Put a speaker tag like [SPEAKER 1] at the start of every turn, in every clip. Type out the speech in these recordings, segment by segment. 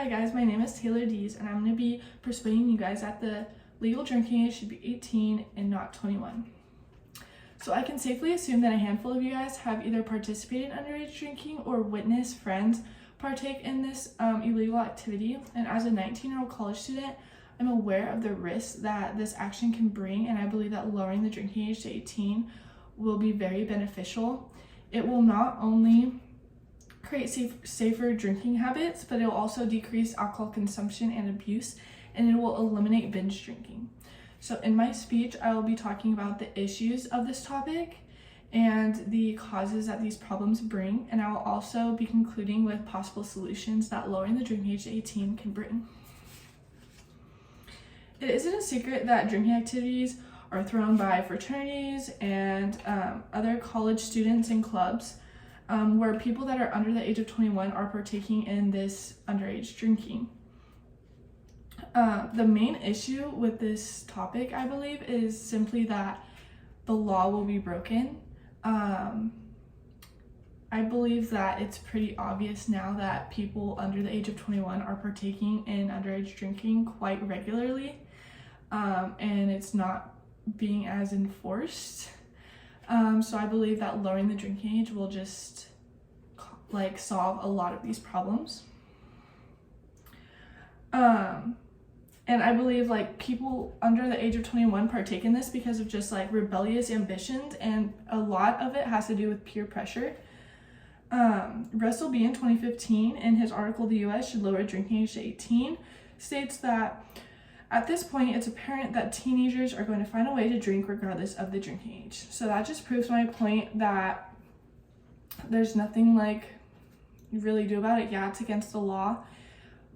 [SPEAKER 1] Hi guys, my name is Taylor Dees and I'm going to be persuading you guys that the legal drinking age should be 18 and not 21. So I can safely assume that a handful of you guys have either participated in underage drinking or witnessed friends partake in this illegal activity. And as a 19-year-old college student, I'm aware of the risks that this action can bring, and I believe that lowering the drinking age to 18 will be very beneficial. It will not only create safer drinking habits, but it will also decrease alcohol consumption and abuse, and it will eliminate binge drinking. So in my speech, I will be talking about the issues of this topic and the causes that these problems bring, and I will also be concluding with possible solutions that lowering the drinking age to 18 can bring. It isn't a secret that drinking activities are thrown by fraternities and other college students and clubs, where people that are under the age of 21 are partaking in this underage drinking. The main issue with this topic, I believe, is simply that the law will be broken. I believe that it's pretty obvious now that people under the age of 21 are partaking in underage drinking quite regularly, and it's not being as enforced. So I believe that lowering the drinking age will just solve a lot of these problems. And I believe people under the age of 21 partake in this because of just rebellious ambitions, and a lot of it has to do with peer pressure. Russell B. in 2015, in his article "The U.S. Should Lower Drinking Age to 18," states that at this point, it's apparent that teenagers are going to find a way to drink regardless of the drinking age. So that just proves my point that there's nothing you really do about it. Yeah, it's against the law,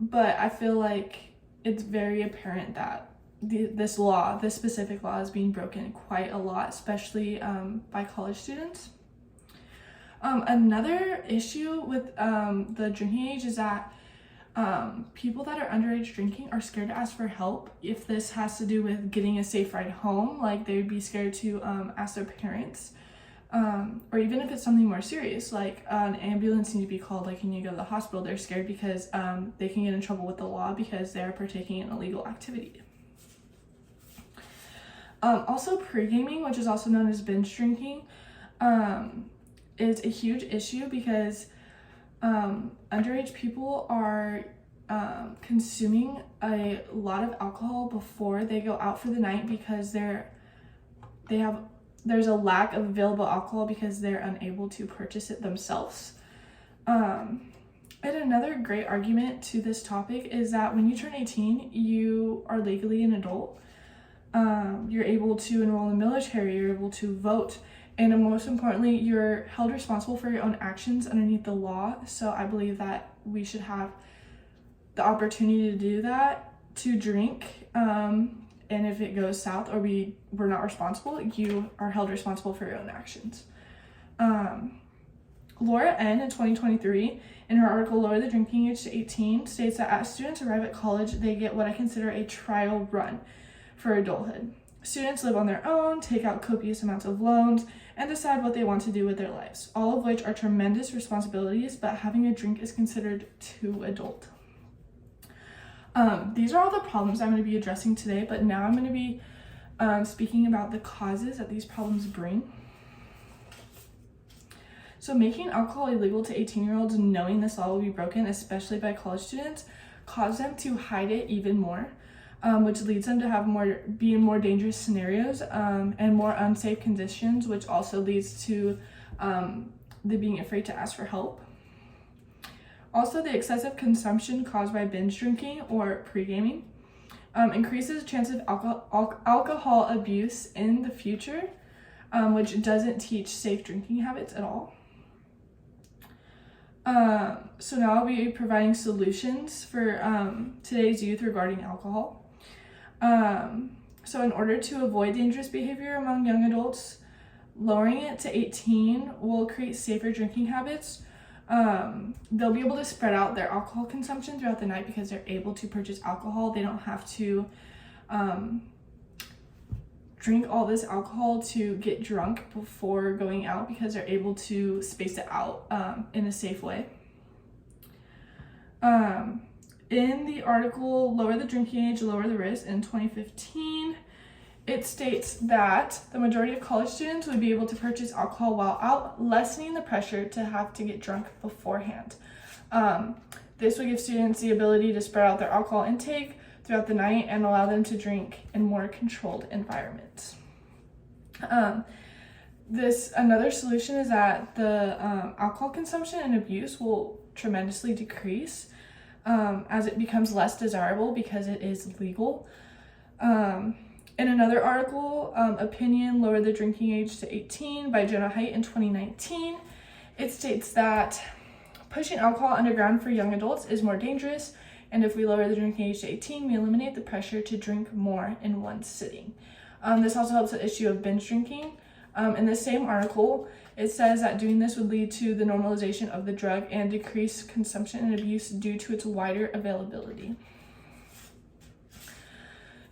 [SPEAKER 1] but I feel like it's very apparent that this specific law is being broken quite a lot, especially by college students. Another issue with the drinking age is that people that are underage drinking are scared to ask for help. If this has to do with getting a safe ride home, they would be scared to ask their parents, or even if it's something more serious, an ambulance needs to be called, when you go to the hospital, they're scared because they can get in trouble with the law because they're partaking in illegal activity. Also, pre-gaming, which is also known as binge drinking, is a huge issue because underage people are consuming a lot of alcohol before they go out for the night because there's a lack of available alcohol because they're unable to purchase it themselves. And another great argument to this topic is that when you turn 18, you are legally an adult. You're able to enroll in the military, you're able to vote, and most importantly, you're held responsible for your own actions underneath the law. So I believe that we should have the opportunity to do that, to drink, and if it goes south or we're not responsible, you are held responsible for your own actions. Laura N. in 2023, in her article "Lower the Drinking Age to 18," states that as students arrive at college, they get what I consider a trial run for adulthood. Students live on their own, take out copious amounts of loans, and decide what they want to do with their lives, all of which are tremendous responsibilities, but having a drink is considered too adult. These are all the problems I'm going to be addressing today, but now I'm going to be speaking about the causes that these problems bring. So making alcohol illegal to 18-year-olds, knowing this law will be broken, especially by college students, cause them to hide it even more, which leads them to be in more dangerous scenarios and more unsafe conditions, which also leads to them being afraid to ask for help. Also, the excessive consumption caused by binge drinking or pre-gaming increases the chance of alcohol abuse in the future, which doesn't teach safe drinking habits at all. So now I'll be providing solutions for today's youth regarding alcohol. So in order to avoid dangerous behavior among young adults, lowering it to 18 will create safer drinking habits. They'll be able to spread out their alcohol consumption throughout the night because they're able to purchase alcohol. They don't have to drink all this alcohol to get drunk before going out because they're able to space it out in a safe way. in the article, Lower the Drinking Age, Lower the Risk in 2015, it states that the majority of college students would be able to purchase alcohol while out, lessening the pressure to have to get drunk beforehand. This would give students the ability to spread out their alcohol intake throughout the night and allow them to drink in more controlled environments. Another solution is that the alcohol consumption and abuse will tremendously decrease as it becomes less desirable because it is legal. In another article, Opinion, Lower the Drinking Age to 18 by Jonah Haidt in 2019, it states that pushing alcohol underground for young adults is more dangerous, and if we lower the drinking age to 18, we eliminate the pressure to drink more in one sitting. This also helps the issue of binge drinking. In the same article, it says that doing this would lead to the normalization of the drug and decrease consumption and abuse due to its wider availability.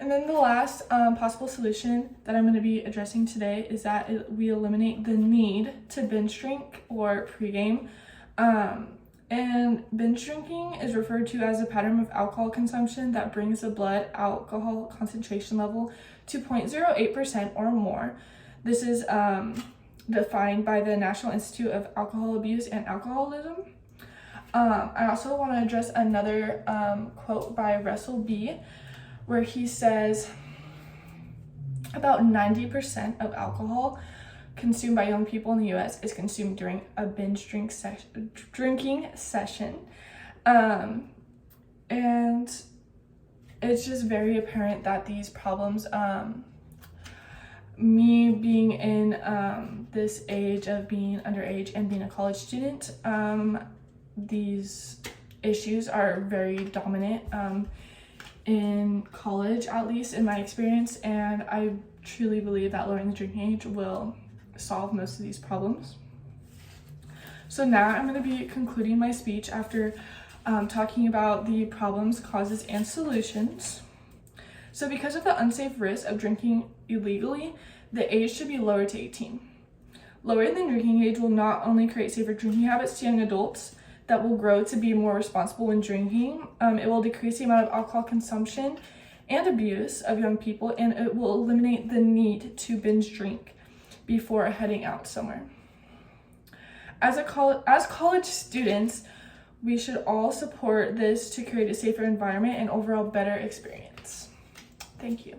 [SPEAKER 1] And then the last possible solution that I'm going to be addressing today is that we eliminate the need to binge drink or pregame. And binge drinking is referred to as a pattern of alcohol consumption that brings the blood alcohol concentration level to 0.08% or more. This is defined by the National Institute of Alcohol Abuse and Alcoholism. I also want to address another quote by Russell B., where he says about 90% of alcohol consumed by young people in the U.S. is consumed during a binge drinking session. And it's just very apparent that these problems, me being in this age of being underage and being a college student, these issues are very dominant in college, at least in my experience, and I truly believe that lowering the drinking age will solve most of these problems. So now I'm going to be concluding my speech after talking about the problems, causes, and solutions. So because of the unsafe risk of drinking illegally, the age should be lowered to 18. Lowering the drinking age will not only create safer drinking habits to young adults that will grow to be more responsible when drinking, it will decrease the amount of alcohol consumption and abuse of young people, and it will eliminate the need to binge drink before heading out somewhere. As college students, we should all support this to create a safer environment and overall better experience. Thank you.